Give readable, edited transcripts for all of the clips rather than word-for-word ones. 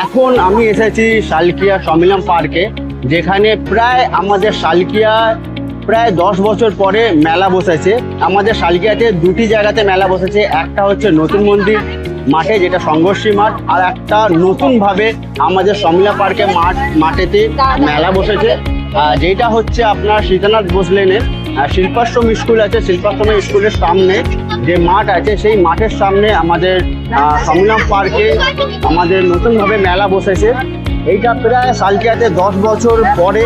এখন আমি এসেছি শালকিয়া সম্মিলন পার্কে, যেখানে প্রায় আমাদের শালকিয়া প্রায় 10 বছর পরে মেলা বসেছে। আমাদের শালকিয়াতে দুটি জায়গাতে মেলা বসেছে, একটা হচ্ছে নতুন মন্দির মাঠে যেটা সংঘর্ষী মাঠ, আর একটা নতুনভাবে আমাদের সম্মিলন পার্কে মাঠেতে মেলা বসেছে, যেটা হচ্ছে আপনার সীতানাথ বোস লেনের শিল্পাশ্রম স্কুল আছে। শিল্পাশ্রম স্কুলের সামনে যে মাঠ আছে সেই মাঠের সামনে আমাদের সম্মিলন পার্কে আমাদের নতুনভাবে মেলা বসেছে। এইটা প্রায় শালকিয়াতে 10 বছর পরে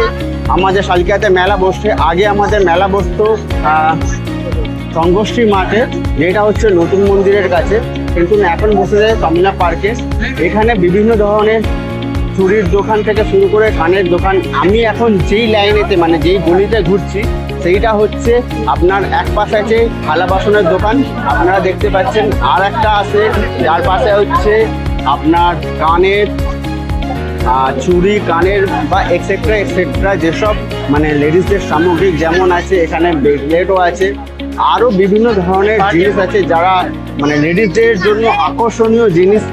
আমাদের শালকিয়াতে মেলা বসছে। আগে আমাদের মেলা বসতো সংঘর্ষী মাঠে, যেটা হচ্ছে নতুন মন্দিরের কাছে, কিন্তু এখন বসেছে সম্মিলন পার্কে। এখানে বিভিন্ন ধরনের চুড়ির দোকান থেকে শুরু করে কানের দোকান। আমি এখন যেই লাইনেতে মানে যেই গলিতে ঘুরছি সেইটা হচ্ছে আপনার এক পাশে আছে থালা বাসনের দোকান আপনারা দেখতে পাচ্ছেন, আর একটা আছে যার পাশে হচ্ছে আপনার কানের চুড়ি, কানের বা এক্সেট্রা এক্সেট্রা যেসব মানে লেডিসদের সামগ্রী যেমন আছে, এখানে ব্রেসলেটও আছে, আরও বিভিন্ন ধরনের জিনিস আছে যারা মানে লেডিসদের জন্য আকর্ষণীয় জিনিস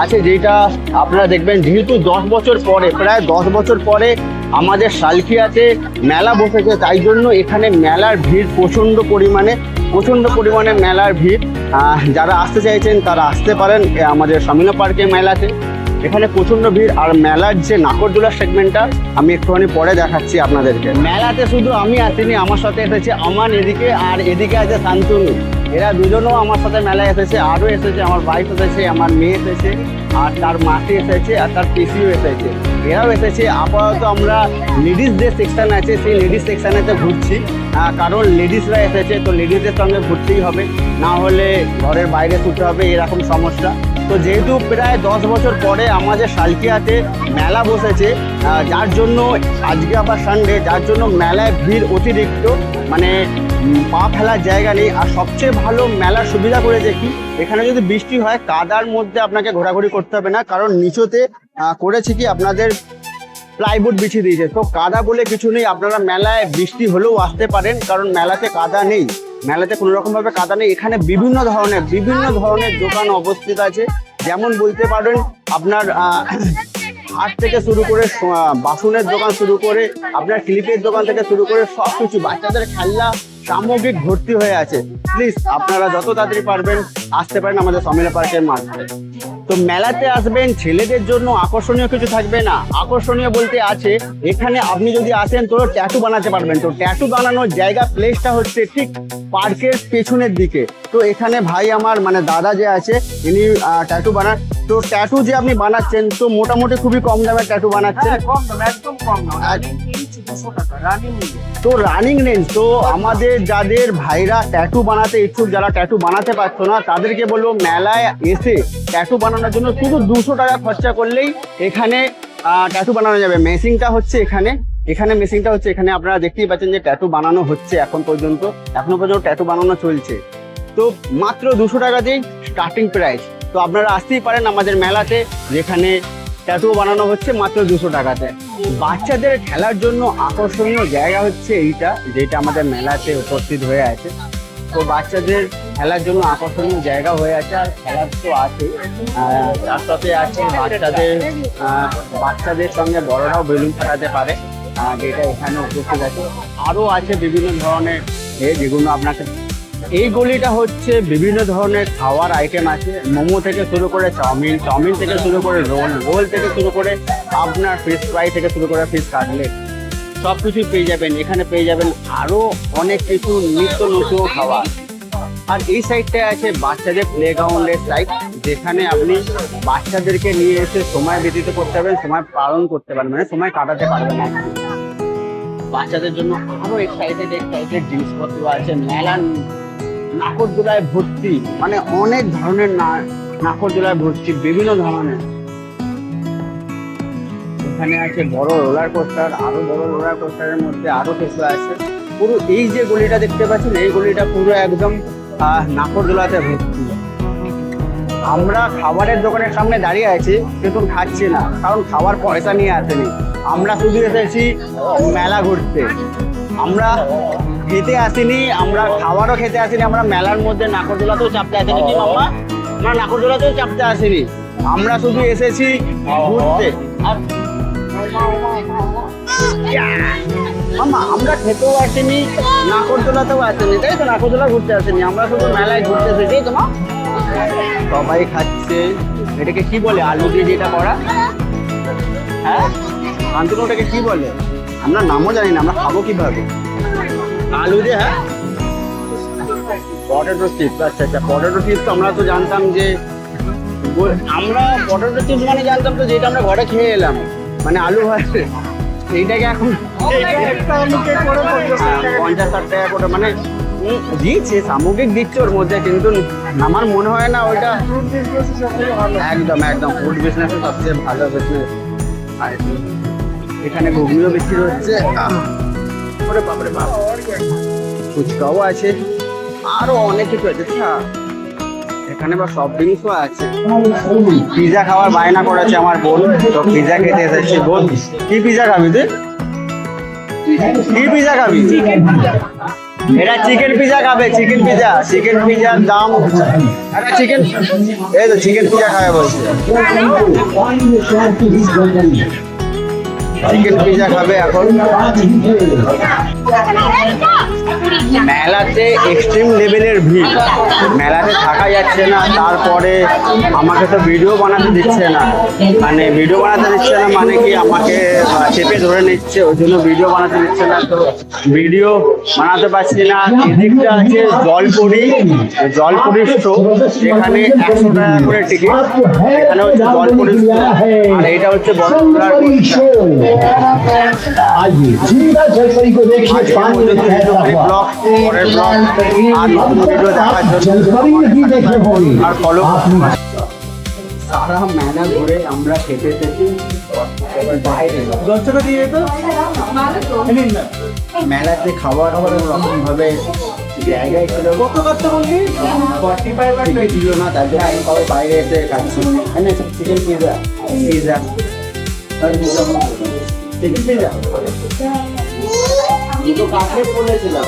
আছে, যেটা আপনারা দেখবেন। যেহেতু 10 বছর পরে প্রায় 10 বছর পরে আমাদের শালকিয়াতে মেলা বসেছে, তাই জন্য এখানে মেলার ভিড় প্রচণ্ড পরিমাণে মেলার ভিড়। যারা আসতে চাইছেন তারা আসতে পারেন আমাদের সম্মিলন পার্কে মেলাতে। এখানে প্রচণ্ড ভিড়। আর মেলার যে নাকরদোলার সেগমেন্টটা আমি একটুখানি পরে দেখাচ্ছি আপনাদেরকে। মেলাতে শুধু আমি আসিনি, আমার সাথে এসেছে আমান এদিকে, আর এদিকে আছে শান্তনু। এরা দুজনও আমার সাথে মেলায় এসেছে, আরও এসেছে আমার ওয়াইফ এসেছে, আমার মেয়ে এসেছে, আর তার মাসি এসেছে, আর তার পিসিও এসেছে, এরাও এসেছে। আপাতত আমরা লেডিস যে সেকশন আছে সেই লেডিস সেকশানেতে ঘুরছি, কারণ লেডিসরা এসেছে তো লেডিসদের সঙ্গে ঘুরতেই হবে, না হলে ঘরের বাইরে শুতে হবে, এরকম সমস্যা। তো যেহেতু প্রায় 10 বছর পরে আমাদের শালকিয়াতে মেলা বসেছে, যার জন্য আজকে আবার সানডে, যার জন্য মেলায় ভিড় অতিরিক্ত, মানে পা ফেলার জায়গা নেই। আর সবচেয়ে ভালো মেলার সুবিধা করেছে কি, এখানে যদি বৃষ্টি হয় কাদার মধ্যে আপনাকে ঘোরাঘুরি করতে হবে না, কারণ নিচুতে করেছে কি আপনাদের প্লাইবোর্ড বিছিয়ে দিয়েছে, তো কাদা বলে কিছু নেই। আপনারা মেলায় বৃষ্টি হলেও আসতে পারেন, কারণ মেলাতে কাদা নেই, মেলাতে কোনো রকমভাবে কাদা নেই। এখানে বিভিন্ন ধরনের দোকান অবস্থিত আছে, যেমন বলতে পারেন আপনার হাট থেকে শুরু করে বাসনের দোকান শুরু করে আপনার ক্লিপের দোকান থেকে শুরু করে সব কিছু, বাচ্চাদের খেলনা সামগ্রিক ভর্তি হয়ে আছে। প্লিজ আপনারা যত তাড়াতাড়ি পারবেন আসতে পারেন আমাদের সম্মিলন পার্কের মাঠে। তো মেলাতে আসবেন, ছেলেদের জন্য আকর্ষণীয় কিছু থাকবে না, আকর্ষণীয় বলতে আছে এখানে আপনি যদি আসেন তো ট্যাটু বানাতে পারবেন। তো ট্যাটু বানানোর জায়গা প্লেসটা হচ্ছে ঠিক পার্কের পেছনের দিকে। তো এখানে ভাই আমার মানে দাদা যে আছে ইনি ট্যাটু বানান। তো ট্যাটু যে আপনি বানাচ্ছেন তো মোটামুটি খুবই কম দামে ট্যাটু বানাচ্ছেন, একদম কম না, 200 টাকা রানিং। তো রানিং রেঞ্জ। তো আমাদের যাদের ভাইরা ট্যাটু বানাতে ইচ্ছুক, যারা ট্যাটু বানাতে পারছো না, তাদেরকে বলবো মেলায় এসে ট্যাটু বানানোর জন্য শুধু 200 টাকা খরচা করলেই এখানে ট্যাটু বানানো যাবে। মেশিনটা হচ্ছে এখানে আপনারা দেখতেই পাচ্ছেন যে ট্যাটু বানানো হচ্ছে এখনো পর্যন্ত ট্যাটু বানানো চলছে। তো মাত্র 200 টাকাতেই স্টার্টিং প্রাইস। তো আপনারা আসতেই পারেন আমাদের মেলাতে, যেখানে ট্যাটু বানানো হচ্ছে মাত্র 200 টাকাতে। বাচ্চাদের খেলার জন্য আকর্ষণীয় জায়গা হচ্ছে এইটা, যেটা আমাদের মেলাতে উপস্থিত হয়ে আছে। তো বাচ্চাদের খেলার জন্য আকর্ষণীয় জায়গা হয়ে আছে, আর খেলার তো আছে, তার সাথে আছে বাচ্চাদের সঙ্গে বড়রাও বেলুন ফাটাতে পারে, যেটা এখানে উপস্থিত আছে। আরও আছে বিভিন্ন ধরনের যেগুলো আপনাকে, এই গলিটা হচ্ছে বিভিন্ন ধরনের খাওয়ার আইটেম আছে, মোমো থেকে শুরু করে চাউমিন থেকে শুরু করে রোল থেকে শুরু করে আপনার ফিশ ফ্রাই থেকে শুরু করে ফিশ কাটলেট সব কিছুই পেয়ে যাবেন। এখানে পেয়ে যাবেন আরও অনেক কিছু নিত্য নতুন খাবার। আর এই সাইডটায় আছে বাচ্চাদের প্লেগ্রাউন্ডের সাইড, যেখানে আপনি বাচ্চাদেরকে নিয়ে এসে সময় ব্যতীত করতে পারবেন, সময় পালন করতে পারবেন, মানে সময় কাটাতে পারবেন। বাচ্চাদের জন্য আরও এক্সাইটেড জিনিসপত্র আছে। মেলা নাকরদোলায় ভর্তি, মানে অনেক ধরনের নাকরদোলায় ভর্তি, বিভিন্ন ধরনের। এখানে আছে বড় রোলার কোস্টার, আরো বড় রোলার কোস্টারের মধ্যে আরো কিছু আছে। পুরো এই যে গলিটা দেখতে পাচ্ছেন, এই গলিটা পুরো একদম নাকরদোলাতে ভর্তি। আমরা খাবারের দোকানের সামনে দাঁড়িয়ে আছি, কিন্তু খাচ্ছি না, কারণ খাবার পয়সা নিয়ে আসেনি। আমরা শুধু এসেছি মেলা ঘুরতে, আমরা খেতে আসিনি, আমরা খাবারও খেতে আসিনি, আমরা মেলার মধ্যে নাকরদোলাতেও চাপতে আসিনি। কি মামা, আমরা নাকরদোলাতেও চাপতে আসিনি, আমরা শুধু এসেছি ঘুরতে। আর মামা আমরা খেতেও আসিনি, নাকরদোলাতেও আসেনি, তাই তো? নাকরদোলা ঘুরতে আসেনি, আমরা শুধু মেলায় ঘুরতে এসেছি, তাই তো মা? সবাই খাচ্ছে। এটাকে কি বলে, আলু দিয়ে যেটা করা? হ্যাঁ আন্তন, ওটাকে কি বলে? আমরা নামও জানি না, আমরা খাবো কিভাবে? আলু দিয়ে, হ্যাঁ পটেটো চিপস। আচ্ছা আচ্ছা, পটেটো চিপস আমরা তো জানতাম যে আমরা পটেটো চিপস মানে জানতাম তো যেটা আমরা ঘরে খেয়ে এলাম, মানে আলু ভাজে এইটাকে এখন 50-60 টাকা করে মানে দিচ্ছে, সামগ্রিক দিচ্ছে ওর মধ্যে, কিন্তু আমার মনে হয় না ওইটা একদম একদম ফুড বিজনেসে সবচেয়ে ভালো বিজনেস। আর এখানে ঘুগনিও বিক্রি হচ্ছে, ওরে বাপরে বাপ, ফুচকাও আছে, আরো অনেক কিছু আছে। এখানে বা সব জিনিসও আছে। পিজা খাওয়ার বায়না করেছে আমার বোন, তো পিজা খেতে এসেছি। বোন কি পিজা খাবি তুই? কি পিজা খাবি? এটা চিকেন পিজা খাবে, চিকেন পিজা। চিকেন পিজার দাম একটা চিকেন, এই তো চিকেন পিজা খাবে বলছে, চিকেন পিজা খাবে এখন। মেলাতে এক্সট্রিম লেভেলের ভিড়, মেলাতে থাকা যাচ্ছে না। তারপরে আমাকে তো ভিডিও বানাতে দিচ্ছে না, মানে ভিডিও বানাতে দিচ্ছে না মানে কি আমাকে চেপে ধরে নিচ্ছে, ওই জন্য ভিডিও বানাতে দিচ্ছে না। তো ভিডিও বানাতে পারছি না। এদিকটা আছে জলপুরি, জলপুরি শো, এখানে 100 টাকা করে টিকিট। এখানে হচ্ছে জলপুরি শো, আর এটা হচ্ছে বড়পুরার ব্লগ, পরের ব্লগ আর নতুন ভিডিও দেখার জন্য আর ফলো। সারা মেলা ঘুরে আমরা খেতে এসেছি বাইরে। মেলাতে খাবার রকম ভাবে জায়গায় ছিল, কত কত বললি 45 ছিল না, তার জন্য আমি সবাই বাইরে এসে খাচ্ছি। Chicken pizza, pizza chicken pizza দুটো কাটলেট বলেছিলাম।